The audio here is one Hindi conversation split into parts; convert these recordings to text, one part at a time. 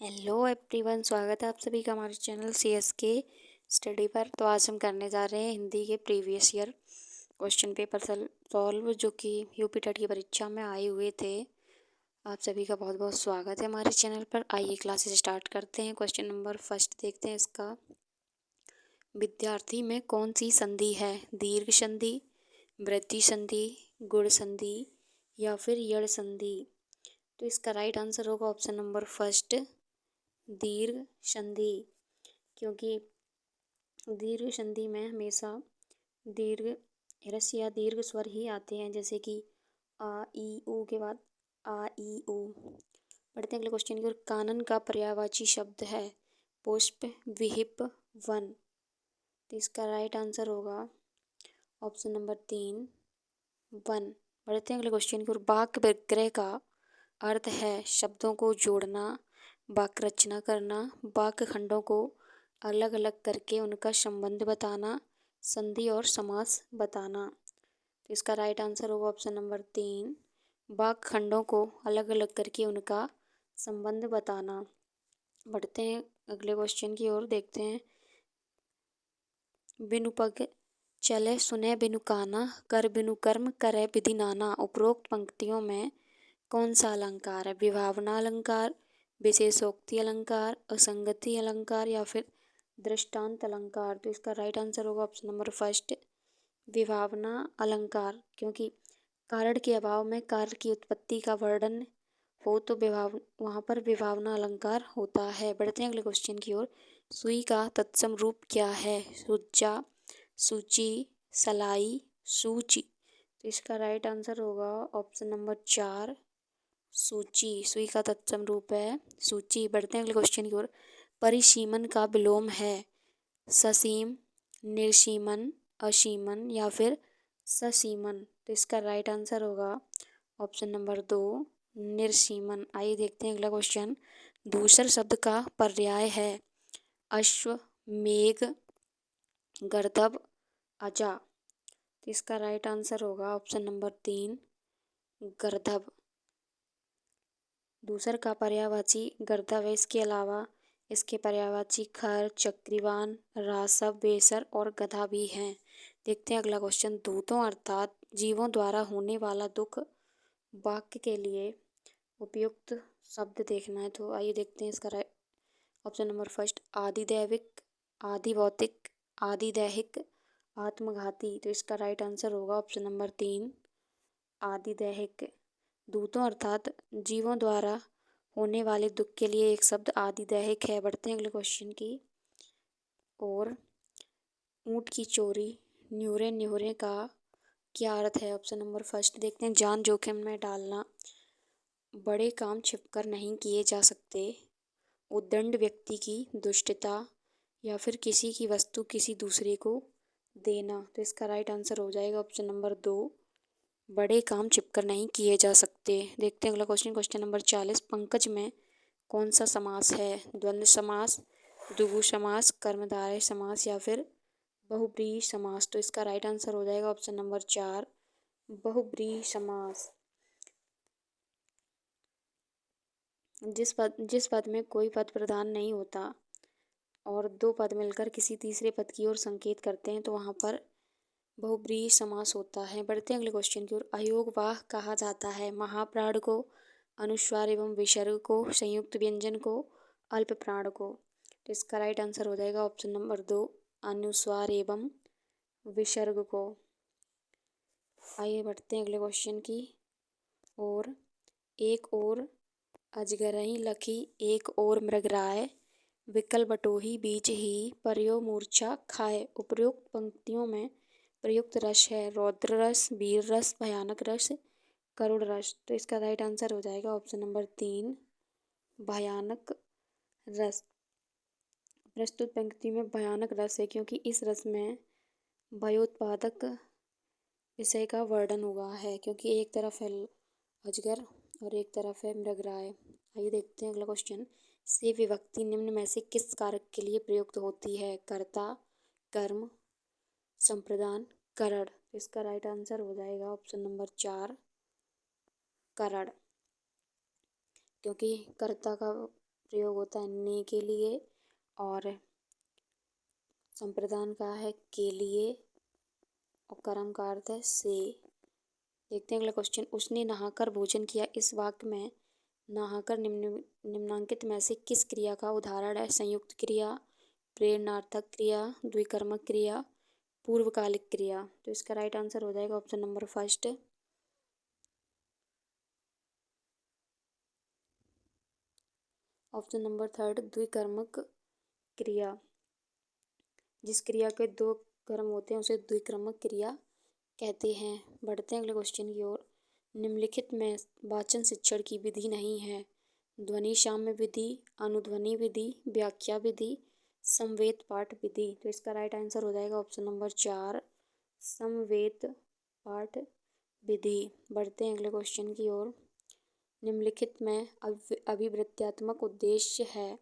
हेलो एवरीवन, स्वागत है आप सभी का हमारे चैनल CSK स्टडी पर। तो आज हम करने जा रहे हैं हिंदी के previous year question paper solve जो कि यूपी टेट की परीक्षा में आए हुए थे। आप सभी का बहुत बहुत स्वागत है हमारे चैनल पर। आइए क्लासेस स्टार्ट करते हैं। क्वेश्चन नंबर फर्स्ट देखते हैं इसका। विद्यार्थी में कौन सी संधि है? दीर्घ संधि, वृद्धि संधि, गुण संधि या फिर यड़ संधि? तो इसका राइट आंसर होगा ऑप्शन नंबर फर्स्ट, दीर्घ संधि। क्योंकि दीर्घ संधि में हमेशा दीर्घ ह्रस्व या दीर्घ स्वर ही आते हैं, जैसे कि आ ई ऊ के बाद आ ई ऊ। पढ़ते हैं अगले क्वेश्चन की ओर। कानन का पर्यायवाची शब्द है पुष्प, विहिप, वन। तो इसका राइट आंसर होगा ऑप्शन नंबर 3, वन। बढ़ते हैं अगले क्वेश्चन की ओर। वाक्य विग्रह का अर्थ है शब्दों को जोड़ना, वाक्य रचना करना, वाक्य खंडों को अलग अलग करके उनका संबंध बताना, संधि और समास बताना। तो इसका राइट आंसर होगा ऑप्शन नंबर 3, वाक्य खंडों को अलग अलग करके उनका संबंध बताना। बढ़ते हैं अगले क्वेश्चन की ओर, देखते हैं। बिनु पग चले सुने बिनु काना, कर बिनु कर्म करे विधि नाना। उपरोक्त पंक्तियों में कौन सा अलंकार है? विभावना अलंकार, विशेषोक्ति अलंकार, असंगति अलंकार या फिर दृष्टांत अलंकार? तो इसका राइट आंसर होगा ऑप्शन नंबर फर्स्ट, विभावना अलंकार। क्योंकि कारण के अभाव में कार्य की उत्पत्ति का वर्णन हो तो वहाँ पर विभावना अलंकार होता है। बढ़ते हैं अगले क्वेश्चन की ओर। सुई का तत्सम रूप क्या है? सुच्चा, सूची, सलाई, सूची। तो इसका राइट आंसर होगा ऑप्शन नंबर 4, सूची। सुई का तत्सम रूप है सूची। बढ़ते हैं अगले क्वेश्चन की ओर। परिसीमन का विलोम है ससीम, निर्सीमन, असीमन या फिर ससीमन? तो इसका राइट आंसर होगा ऑप्शन नंबर 2, निर्सीमन। आइए देखते हैं अगला क्वेश्चन। दूसर शब्द का पर्याय है अश्व, मेघ, गर्दभ, अजा। तो इसका राइट आंसर होगा ऑप्शन नंबर 3, गर्दभ। दूसर का पर्यायवाची गर्दभ है। इसके अलावा इसके पर्यायवाची खर, चक्रीवान, रासव, बेसर और गधा भी हैं। देखते हैं अगला क्वेश्चन। दूतों अर्थात जीवों द्वारा होने वाला दुख वाक्य के लिए उपयुक्त शब्द देखना है। तो आइए देखते हैं इसका ऑप्शन नंबर फर्स्ट, आदिदैविक, आदि भौतिक, आदि दैहिक, आत्मघाती। तो इसका राइट आंसर होगा ऑप्शन नंबर 3, आदि दैहिक। दूतों अर्थात जीवों द्वारा होने वाले दुख के लिए एक शब्द आदि दैहिक है। बढ़ते हैं अगले क्वेश्चन की और। ऊँट की चोरी, न्यूरे न्यूरे का क्या अर्थ है? ऑप्शन नंबर फर्स्ट देखते हैं, जान जोखिम में डालना, बड़े काम छिपकर नहीं किए जा सकते, उद्दंड व्यक्ति की दुष्टता या फिर किसी की वस्तु किसी दूसरे को देना। तो इसका राइट आंसर हो जाएगा ऑप्शन नंबर 2, बड़े काम छिपकर नहीं किए जा सकते। देखते हैं अगला क्वेश्चन। Question number 40। पंकज में कौन सा समास है? द्वंद्व समास, द्विगु समास, कर्मधारय समास या फिर बहुब्रीहि समास? तो इसका राइट आंसर हो जाएगा ऑप्शन नंबर 4, बहुब्रीहि समास। जिस पद में कोई पद प्रधान नहीं होता और दो पद मिलकर किसी तीसरे पद की ओर संकेत करते हैं तो वहाँ पर बहुब्रीहि समास होता है। बढ़ते हैं अगले क्वेश्चन की ओर। अयोगवाह कहा जाता है महाप्राण को, अनुस्वार एवं विसर्ग को, संयुक्त व्यंजन को, अल्प प्राण को? तो इसका राइट आंसर हो जाएगा ऑप्शन नंबर 2, अनुस्वार एवं विसर्ग को। आइए बढ़ते हैं अगले क्वेश्चन की और। एक और अजगरहि लखी, एक और मृगराय, विकल बटोही बीच ही, पर्यो मूर्छा खाए। उपरोक्त पंक्तियों में प्रयुक्त रस है रौद्र रस, वीर रस, भयानक रस, करुण रस। तो इसका राइट आंसर हो जाएगा ऑप्शन नंबर 3, भयानक रस। प्रस्तुत पंक्ति में भयानक रस है क्योंकि इस रस में भयोत्पादक विषय का वर्णन हुआ है, क्योंकि एक तरफ है अजगर और एक तरफ है मृगराय। आइए देखते हैं अगला क्वेश्चन। से विभक्ति निम्न में से किस कारक के लिए प्रयुक्त होती है? कर्ता, कर्म, संप्रदान, करण? इसका राइट आंसर हो जाएगा ऑप्शन नंबर 4, करण। क्योंकि कर्ता का प्रयोग होता है ने के लिए, और संप्रदान का है के लिए, और कर्म का अर्थ है से। देखते हैं अगला क्वेश्चन। उसने नहाकर भोजन किया, इस वाक्य में नहाकर निम्नलिखित में से किस क्रिया का उदाहरण है? संयुक्त क्रिया, प्रेरणार्थक क्रिया, द्विकर्मक क्रिया, पूर्वकालिक क्रिया। तो इसका राइट आंसर हो जाएगा option number first. Option number third, द्विकर्मक क्रिया। जिस क्रिया के दो कर्म होते हैं उसे द्विकर्मक क्रिया कहते हैं। बढ़ते हैं अगले क्वेश्चन की ओर। निम्नलिखित में वाचन शिक्षण की विधि नहीं है? ध्वनि साम्य विधि, अनुध्वनि विधि, व्याख्या विधि, समवेत पाठ विधि। तो इसका राइट आंसर हो जाएगा ऑप्शन नंबर 4, समवेत पाठ विधि। बढ़ते हैं अगले क्वेश्चन की ओर। निम्नलिखित में अभिवृत्त्यात्मक उद्देश्य है?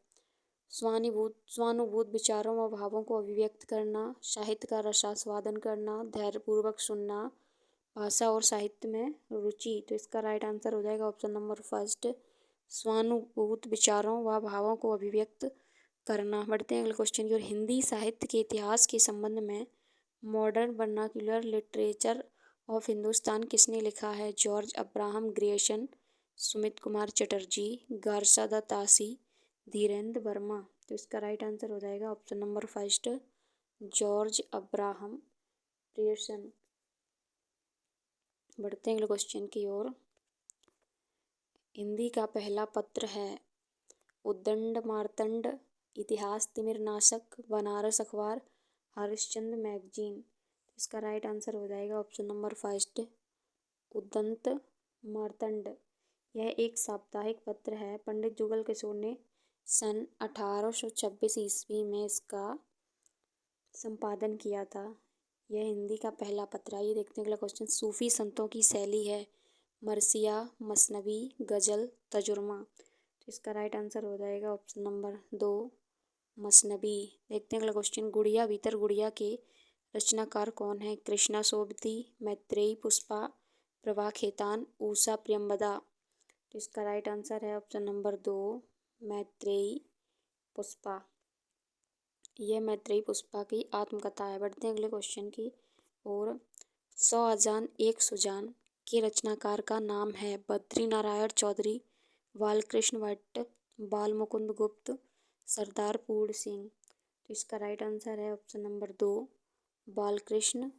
स्वानुभूत विचारों व भावों को अभिव्यक्त करना, साहित्य का रसास्वादन करना, धैर्यपूर्वक सुनना, भाषा और साहित्य में रुचि। तो इसका राइट आंसर हो जाएगा ऑप्शन नंबर फर्स्ट, स्वानुभूत विचारों व भावों को अभिव्यक्त करना। बढ़ते हैं अगले क्वेश्चन की ओर। हिंदी साहित्य के इतिहास के संबंध में modern vernacular literature of Hindustan किसने लिखा है? George Abraham Grierson, Sumit Kumar Chatterji, Garcin de Tassy, Dhirendra Verma. तो इसका राइट आंसर हो जाएगा option number first, George Abraham Grierson. बढ़ते हैं अगले क्वेश्चन की ओर। हिंदी का पहला पत्र है? उद्दंड मार्तंड, इतिहास तिमिरनाशक, बनारस अखबार, हरिश्चंद्र मैगजीन। इसका राइट आंसर हो जाएगा ऑप्शन नंबर फर्स्ट, उद्दंत मार्तंड। यह एक साप्ताहिक पत्र है। पंडित जुगल किशोर ने सन 1826 ईस्वी में इसका संपादन किया था। यह हिंदी का पहला पत्र है। ये देखते हैं अगला क्वेश्चन। सूफी संतों की शैली है? मरसिया, मसनवी, गजल, तजुर्मा। तो इसका राइट आंसर हो जाएगा ऑप्शन नंबर 2, मसनवी। देखते हैं अगला क्वेश्चन। गुड़िया भीतर गुड़िया के रचनाकार कौन है? कृष्णा सोबती, मैत्रेयी पुष्पा, प्रभा खेतान, उषा प्रियंवदा। तो इसका राइट आंसर है ऑप्शन नंबर 2, मैत्रेयी पुष्पा। यह मैत्रेयी पुष्पा की आत्मकथा है। बढ़ते हैं अगले क्वेश्चन की और। 100 अजान एक सुजान के रचनाकार का नाम है? बद्री नारायण चौधरी, बालकृष्ण भट्ट, बाल मुकुंद गुप्त, सरदार पूर्ण सिंह। तो इसका राइट आंसर है ऑप्शन नंबर 2, बालकृष्ण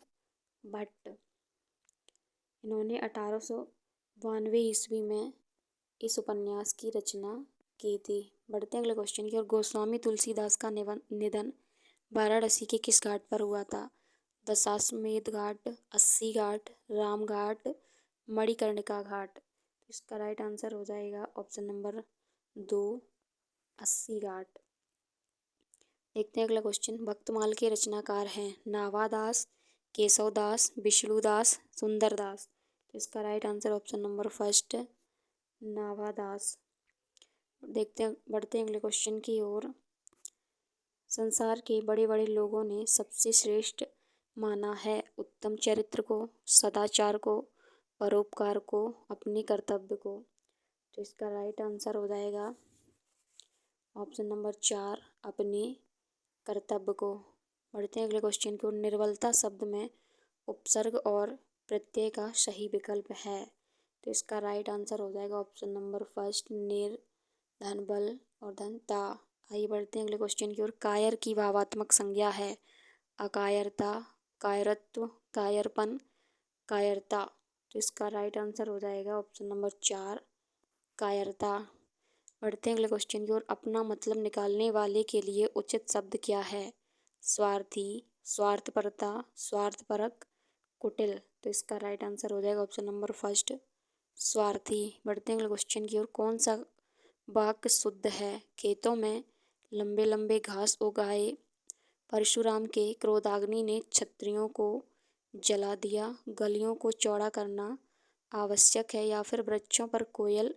भट्ट। इन्होंने 1892 ईस्वी में इस उपन्यास की रचना की थी। बढ़ते हैं अगले क्वेश्चन की ओर। गोस्वामी तुलसीदास का निधन वाराणसी के किस घाट पर हुआ था? दशाश्वमेध घाट, अस्सी घाट, राम घाट, मणिकर्णिका घाट। इसका राइट आंसर हो जाएगा ऑप्शन नंबर 2, अस्सी घाट। देखते हैं अगला क्वेश्चन। भक्तमाल के रचनाकार हैं? नावादास, केशवदास, विष्णुदास, सुंदरदास। तो इसका right answer option number first, Navadas. देखते हैं बढ़ते हैं अगले क्वेश्चन की ओर। संसार के बड़े बड़े लोगों ने सबसे श्रेष्ठ माना है उत्तम चरित्र को, सदाचार को, परोपकार को, अपने कर्तव्य को। तो इसका राइट आंसर हो जाएगा ऑप्शन नंबर 4, अपने कर्तव्य को। बढ़ते हैं अगले क्वेश्चन की ओर। निर्बलता शब्द में उपसर्ग और प्रत्यय का सही विकल्प है? तो इसका राइट आंसर हो जाएगा ऑप्शन नंबर फर्स्ट, निर, धन बल और धन ता। आइए बढ़ते हैं अगले क्वेश्चन की ओर। कायर की भावात्मक संज्ञा है? अकायरता, कायरत्व, कायरपन, कायरता। तो इसका राइट आंसर हो जाएगा ऑप्शन नंबर 4, कायरता। बढ़ते हैं अगले क्वेश्चन की ओर। अपना मतलब निकालने वाले के लिए उचित शब्द क्या है? स्वार्थी, स्वार्थपरता, स्वार्थपरक, कुटिल। तो इसका राइट आंसर हो जाएगा ऑप्शन नंबर फर्स्ट, स्वार्थी। बढ़ते हैं अगले क्वेश्चन की ओर। कौन सा वाक्य शुद्ध है? खेतों में लंबे लंबे घास उगाए, परशुराम के क्रोधाग्नि ने क्षत्रियों को जला दिया, गलियों को चौड़ा करना आवश्यक है, या फिर वृक्षों पर कोयल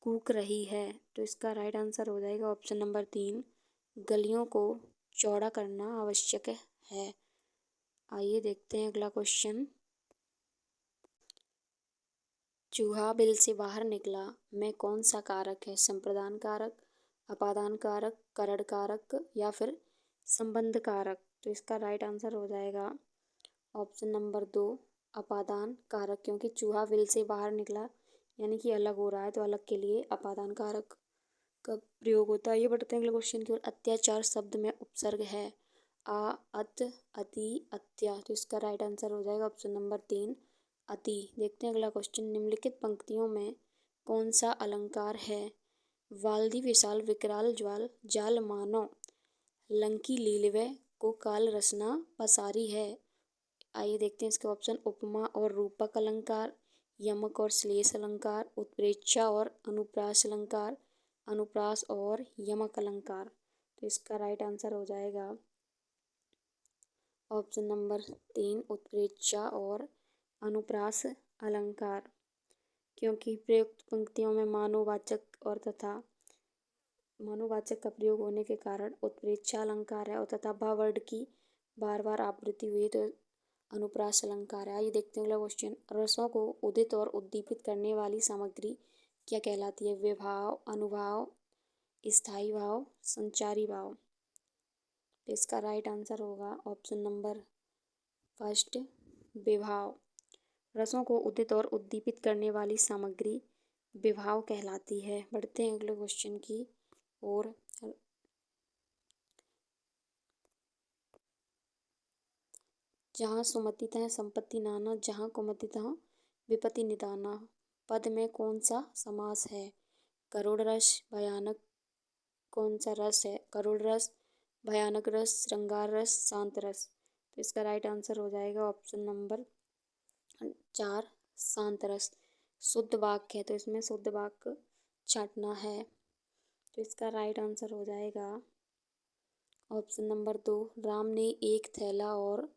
कूक रही है? तो इसका राइट आंसर हो जाएगा ऑप्शन नंबर 3, गलियों को चौड़ा करना आवश्यक है। आइए देखते हैं अगला क्वेश्चन। चूहा बिल से बाहर निकला में कौन सा कारक है? संप्रदान कारक, अपादान कारक, करण कारक या फिर संबंध कारक। तो इसका राइट आंसर हो जाएगा ऑप्शन नंबर 2 अपादान कारक, क्योंकि चूहा बिल से बाहर निकला यानी कि अलग हो रहा है तो अलग के लिए अपादान कारक का प्रयोग होता है। ये बढ़ते हैं अगले क्वेश्चन की ओर। अत्याचार शब्द में उपसर्ग है आ, अत, अति, अत्या। तो इसका राइट आंसर हो जाएगा ऑप्शन नंबर 3 अति। देखते हैं अगला क्वेश्चन। निम्नलिखित पंक्तियों में कौन सा अलंकार है? वाल्दी विशाल विकराल ज्वाल जाल मानो लंकी लीलवे को काल रसना पसारी है। आइए देखते हैं इसके ऑप्शन। उपमा और रूपक अलंकार, यमक और श्लेष अलंकार, उत्प्रेक्षा और अनुप्रास अलंकार, अनुप्रास और यमक अलंकार। तो इसका राइट आंसर हो जाएगा ऑप्शन नंबर 3 उत्प्रेक्षा और अनुप्रास अलंकार, क्योंकि प्रयुक्त पंक्तियों में मानववाचक और तथा मानववाचक का प्रयोग होने के कारण उत्प्रेक्षा अलंकार है और तथा भा वर्ड की बार बार आवृत्ति हुई तो अनुप्रास अलंकार है। आइए देखते हैं अगला क्वेश्चन। रसों को उदित और उद्दीपित करने वाली सामग्री क्या कहलाती है? विभाव, अनुभाव, स्थायी भाव, संचारी भाव। तो इसका राइट आंसर होगा ऑप्शन नंबर फर्स्ट विभाव। रसों को उदित और उद्दीपित करने वाली सामग्री विभाव कहलाती है। बढ़ते हैं अगले क्वेश्चन की ओर। जहाँ सुमति तहाँ संपत्ति नाना, जहाँ कुमति तहाँ विपत्ति निदाना। पद में कौन सा समास है? करुण रस, भयानक कौन सा रस है? करुण रस, भयानक रस, श्रृंगार रस, शांत रस। तो इसका राइट आंसर हो जाएगा ऑप्शन नंबर 4 शांत रस। शुद्ध वाक्य है तो इसमें शुद्ध वाक्य छांटना है। तो इसका राइट आंसर हो जाएगा ऑप्शन नंबर 2 राम ने एक थैला और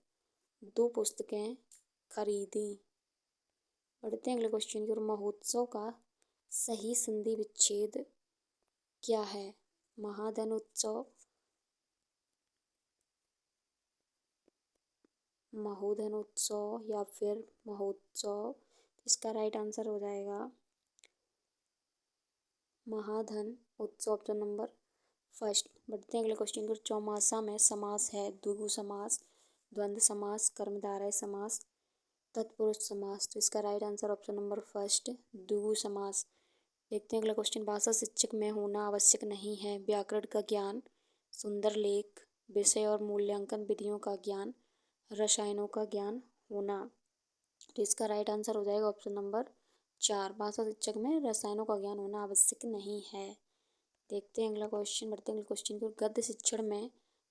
2 पुस्तकें खरीदी। बढ़ते हैं अगले क्वेश्चन की ओर। महोत्सव का सही संधि विच्छेद क्या है? महाधन उत्सव, महोधन उत्सव या फिर महोत्सव। इसका राइट आंसर हो जाएगा महाधन उत्सव, ऑप्शन नंबर फर्स्ट। बढ़ते हैं अगले क्वेश्चन की ओर। चौमासा में समास है द्विगु समास, द्वंद्व समास, कर्मधारय समास, तत्पुरुष समास। तो इसका right answer option number first द्विगु समास। देखते हैं अगला क्वेश्चन। भाषा शिक्षक में होना आवश्यक नहीं है। व्याकरण का ज्ञान, सुंदर लेख, विषय और मूल्यांकन विधियों का ज्ञान, रसायनों का ज्ञान होना। तो इसका राइट आंसर हो जाएगा ऑप्शन नंबर 4 भाषा शिक्षक में रसायनों का ज्ञान होना आवश्यक नहीं है। देखते हैं अगला क्वेश्चन। बढ़ते हैं अगले क्वेश्चन की ओर। गद्य शिक्षण में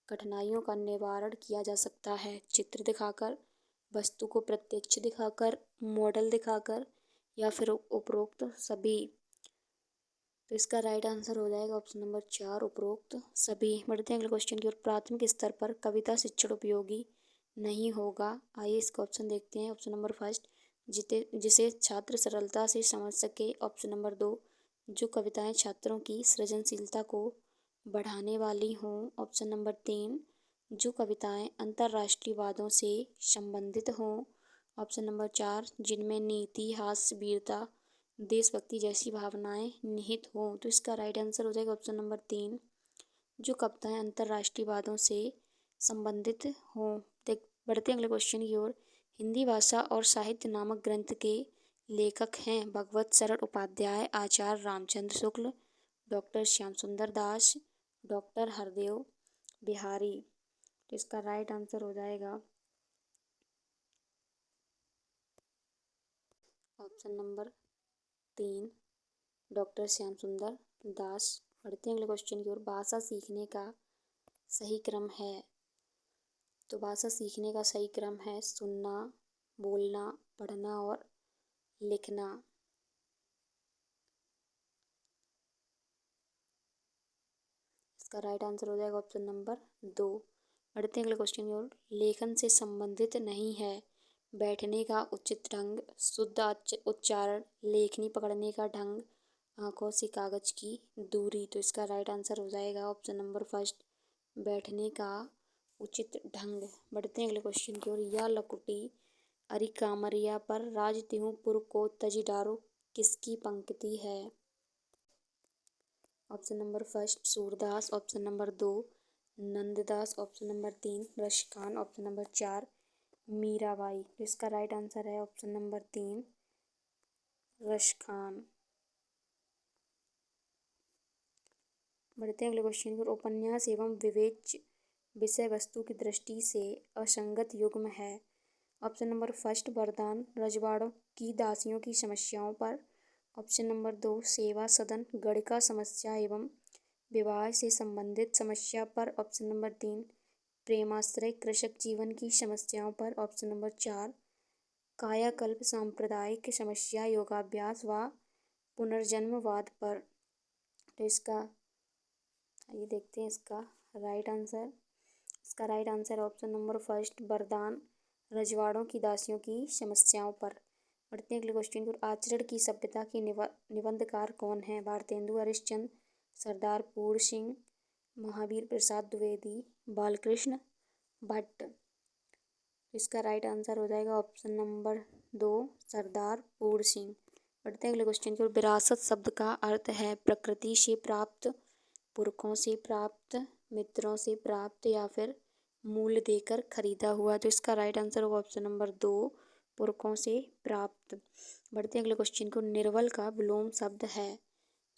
कठिनाइयों का निवारण किया जा सकता है चित्र दिखाकर, वस्तु को प्रत्यक्ष दिखाकर, मॉडल दिखाकर या फिर उपरोक्त सभी। तो इसका राइट आंसर हो जाएगा ऑप्शन नंबर 4 उपरोक्त सभी। बढ़ते हैं अगले क्वेश्चन की ओर। प्राथमिक स्तर पर कविता शिक्षण उपयोगी नहीं होगा। आइए इसका ऑप्शन देखते हैं। ऑप्शन नंबर फर्स्ट जिसे छात्र सरलता से समझ सके। ऑप्शन नंबर 2 जो कविताएं छात्रों की सृजनशीलता को बढ़ाने वाली हों। ऑप्शन नंबर 3 जो कविताएं अंतर्राष्ट्रीय वादों से संबंधित हों। ऑप्शन नंबर 4 जिनमें नीति, हास्य, वीरता, देशभक्ति जैसी भावनाएं निहित हों। तो इसका राइट आंसर हो जाएगा ऑप्शन नंबर 3 जो कविताएं अंतर्राष्ट्रीय वादों से संबंधित हों। बढ़ते हैं अगले क्वेश्चन की ओर। हिंदी भाषा और साहित्य नामक ग्रंथ के लेखक हैं भगवत शरण उपाध्याय, आचार्य रामचंद्र शुक्ल, डॉक्टर श्याम सुंदर दास, डॉक्टर हरदेव बिहारी। तो इसका राइट आंसर हो जाएगा ऑप्शन नंबर 3 डॉक्टर श्याम सुंदर दास। बढ़ते हैं अगले क्वेश्चन की ओर। भाषा सीखने का सही क्रम है। तो भाषा सीखने का सही क्रम है सुनना, बोलना, पढ़ना और लिखना। इसका राइट आंसर हो जाएगा ऑप्शन नंबर 2। बढ़ते हैं अगले क्वेश्चन की ओर। लेखन से संबंधित नहीं है बैठने का उचित ढंग, शुद्ध उच्चारण, लेखनी पकड़ने का ढंग, आंखों से कागज की दूरी। तो इसका राइट आंसर हो जाएगा ऑप्शन नंबर फर्स्ट बैठने का उचित ढंग। बढ़ते हैं अगले क्वेश्चन की ओर। या लकुटी अरि कामरिया पर राज तिहु पुर को तजि डारो किसकी पंक्ति है? Option number first Surdas, option number 2 Nanddas, option number 3 Rasikan, option number 4 Mirabai. तो इसका राइट आंसर है ऑप्शन नंबर 3 रशिकान। बढ़ते हैं अगले क्वेश्चन पर। उपन्यास एवं विवेच्य विषय वस्तु की दृष्टि से असंगत युग्म है। ऑप्शन नंबर फर्स्ट वरदान रजवाड़ों की दासियों की समस्याओं पर, ऑप्शन नंबर 2 सेवा सदन गणिका समस्या एवं विवाह से संबंधित समस्या पर, ऑप्शन नंबर 3 प्रेमाश्रय कृषक जीवन की समस्याओं पर, ऑप्शन नंबर 4 कायाकल्प सांप्रदायिक समस्या योगाभ्यास व पुनर्जन्मवाद पर। तो इसका ये देखते हैं इसका राइट आंसर। इसका right answer option number first वरदान रजवाड़ों की दासियों की समस्याओं पर। बढ़ते हैं अगले क्वेश्चन पर। आचरण की सभ्यता के निबंधकार कौन है? भारतेंदु हरिश्चंद्र, सरदार पूर्ण सिंह, महावीर प्रसाद द्विवेदी, बालकृष्ण भट्ट। इसका राइट आंसर हो जाएगा ऑप्शन नंबर 2 सरदार पूर्ण सिंह। बढ़ते हैं अगले क्वेश्चन की ओर। विरासत शब्द का अर्थ है प्रकृति से प्राप्त, पुरखों से प्राप्त, मित्रों से प्राप्त या फिर मूल्य देकर खरीदा हुआ। तो इसका राइट आंसर होगा ऑप्शन नंबर 2 पुरखों से प्राप्त। बढ़ते हैं अगले क्वेश्चन को। निर्बल का विलोम शब्द है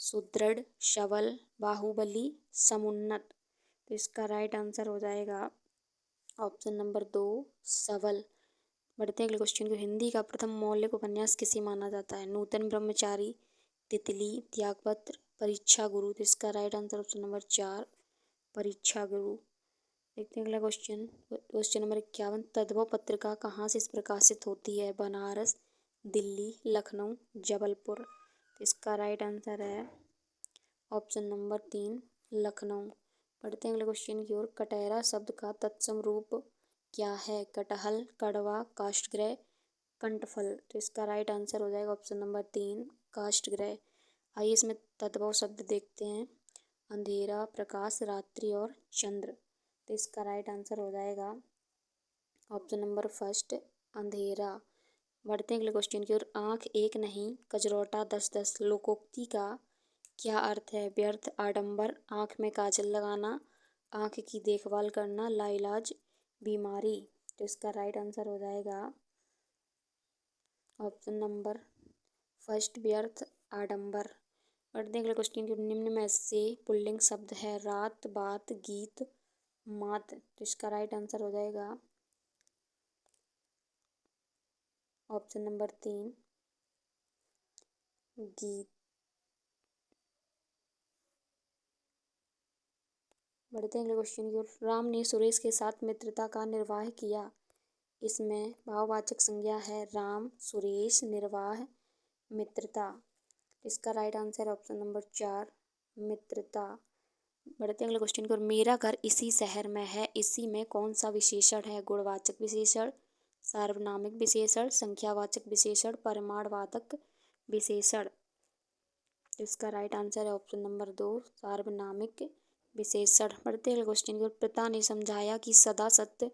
सुदृढ़, सबल, बाहुबली, समुन्नत। तो इसका राइट आंसर हो जाएगा ऑप्शन नंबर 2 सबल। बढ़ते हैं अगले क्वेश्चन को। हिंदी का प्रथम मौलिक उपन्यास किसे माना जाता है? नूतन ब्रह्मचारी, तितली, त्यागपत्र, परीक्षा गुरु। तो इसका राइट आंसर ऑप्शन नंबर 4 परीक्षा गुरु। देखते हैं अगला क्वेश्चन। Question number 51। तद्भव पत्रिका कहाँ से प्रकाशित होती है? बनारस, दिल्ली, लखनऊ, जबलपुर। तो इसका राइट आंसर है ऑप्शन नंबर 3 लखनऊ। पढ़ते हैं अगले क्वेश्चन की ओर। कटहरा शब्द का तत्सम रूप क्या है? कटहल, कड़वा, काष्ठगृह, कंठफल। तो इसका राइट आंसर हो जाएगा ऑप्शन नंबर 3 काष्ठगृह। आइए इसमें तद्भव शब्द देखते हैं। अंधेरा, प्रकाश, रात्रि और चंद्र। तो इसका राइट आंसर हो जाएगा ऑप्शन नंबर फर्स्ट अंधेरा। बढ़ते हैं अगले क्वेश्चन की ओर। आँख एक नहीं कजरौटा 10-10 लोकोक्ति का क्या अर्थ है? व्यर्थ, आडंबर, आँख में काजल लगाना, आँख की देखभाल करना, लाइलाज, बीमारी। तो इसका राइट आंसर हो जाएगा ऑप्शन नंबर फर्स्ट व्यर्थ, आडंबर। बढ़ते हैं अगले क्वेश्चन की। निम्न में से पुल्लिंग शब्द है रात, बात, गीत, मात। तो इसका राइट आंसर हो जाएगा ऑप्शन नंबर 3 गीत। बढ़ते हैं अगले क्वेश्चन की ओर। राम ने सुरेश के साथ मित्रता का निर्वाह किया। इसमें भाववाचक संज्ञा है राम, सुरेश, निर्वाह, मित्रता। इसका राइट आंसर ऑप्शन नंबर 4 मित्रता। बढ़ते हैं अगले क्वेश्चन की ओर। मेरा घर इसी शहर में है, इसी में कौन सा विशेषण है? गुणवाचक विशेषण, सार्वनामिक विशेषण, संख्यावाचक विशेषण, परिमाणवाचक विशेषण। इसका राइट आंसर है ऑप्शन नंबर 2 सार्वनामिक विशेषण। बढ़ते हैं क्वेश्चन की ओर। पिता ने समझाया कि सदा सत्य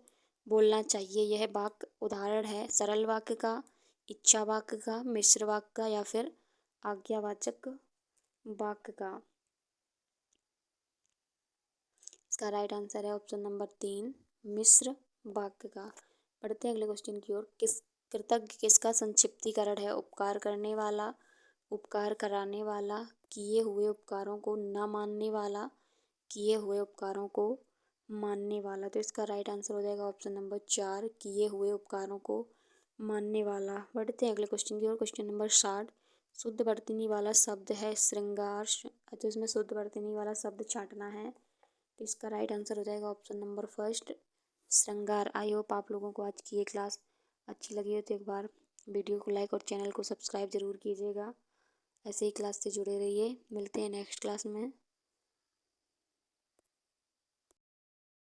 बोलना चाहिए। यह वाक्य उदाहरण है सरल वाक्य का, इच्छा वाक्य का, मिश्र वाक्य का या फिर आज्ञावाचक वाक्य का। इसका राइट आंसर है ऑप्शन नंबर 3 मिश्र वाक्य का। बढ़ते हैं अगले क्वेश्चन की ओर। कृतज्ञ किसका संक्षिप्तीकरण है? उपकार करने वाला, उपकार कराने वाला, किए हुए उपकारों को न मानने वाला, किए हुए उपकारों को मानने वाला। तो इसका राइट आंसर हो जाएगा ऑप्शन नंबर 4 किए हुए उपकारों को मानने वाला। बढ़ते हैं अगले क्वेश्चन की ओर। Question number 60। शुद्ध वर्तनी वाला शब्द है श्रृंगार। तो इसमें शुद्ध वर्तनी वाला शब्द छांटना है। तो इसका राइट आंसर हो जाएगा ऑप्शन नंबर फर्स्ट श्रृंगार। आई होप आप लोगों को आज की ये क्लास अच्छी लगी हो तो एक बार वीडियो को लाइक और चैनल को सब्सक्राइब जरूर कीजिएगा। ऐसे ही क्लास से जुड़े रहिए। मिलते हैं नेक्स्ट क्लास में।